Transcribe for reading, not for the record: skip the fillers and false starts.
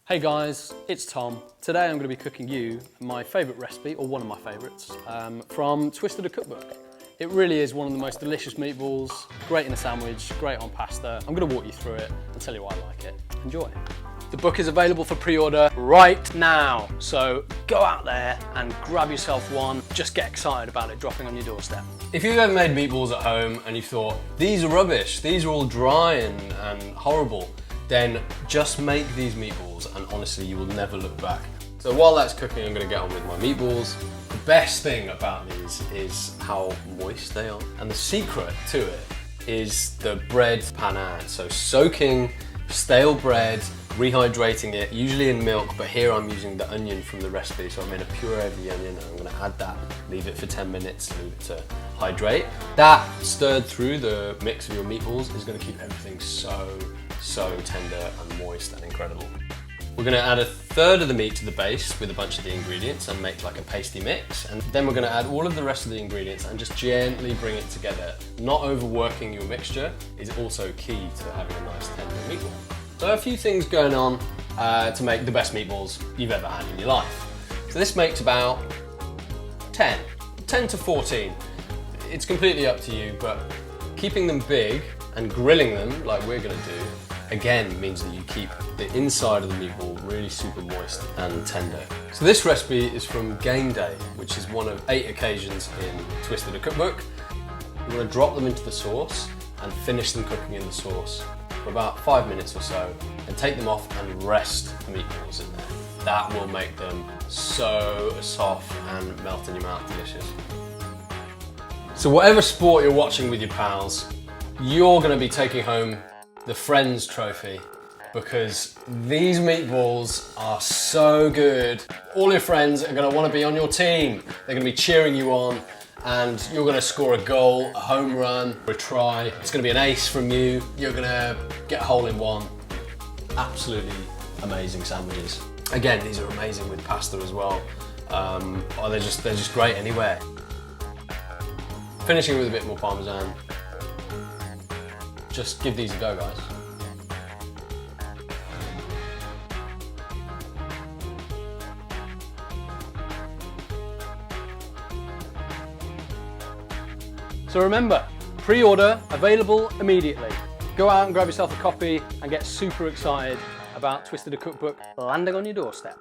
Hey guys, it's Tom. Today I'm going to be cooking you my favourite recipe, or one of my favourites, from Twisted Cookbook. It really is one of the most delicious meatballs, great in a sandwich, great on pasta. I'm going to walk you through it and tell you why I like it. Enjoy. The book is available for pre-order right now, so go out there and grab yourself one. Just get excited about it dropping on your doorstep. If you've ever made meatballs at home and you thought, these are rubbish, these are all dry and horrible, then just make these meatballs and honestly you will never look back. So while that's cooking, I'm going to get on with my meatballs. The best thing about these is how moist they are, and the secret to it is the bread panade. So soaking stale bread, rehydrating it, usually in milk, but here I'm using the onion from the recipe, so I made a puree of the onion and I'm going to add that, leave it for 10 minutes, leave it to hydrate. That stirred through the mix of your meatballs is going to keep everything so tender and moist and incredible. We're going to add a third of the meat to the base with a bunch of the ingredients and make like a pasty mix, and then we're going to add all of the rest of the ingredients and just gently bring it together. Not overworking your mixture is also key to having a nice tender meatball. So a few things going on to make the best meatballs you've ever had in your life. So this makes about 10 to 14. It's completely up to you, but keeping them big and grilling them like we're going to do again means that you keep the inside of the meatball really super moist and tender. So this recipe is from Game Day, which is one of 8 occasions in Twisted Cookbook. We're going to drop them into the sauce and finish them cooking in the sauce for about 5 minutes or so, and take them off and rest the meatballs in there. That will make them so soft and melt in your mouth delicious. So whatever sport you're watching with your pals, you're going to be taking home the Friends trophy, because these meatballs are so good. All your friends are going to want to be on your team. They're going to be cheering you on, and you're going to score a goal, a home run, a try. It's going to be an ace from you. You're going to get a hole in one. Absolutely amazing sandwiches. Again, these are amazing with pasta as well. They're just great anywhere. Finishing with a bit more parmesan. Just give these a go, guys. So remember, pre-order, available immediately. Go out and grab yourself a copy and get super excited about Twisted Cookbook landing on your doorstep.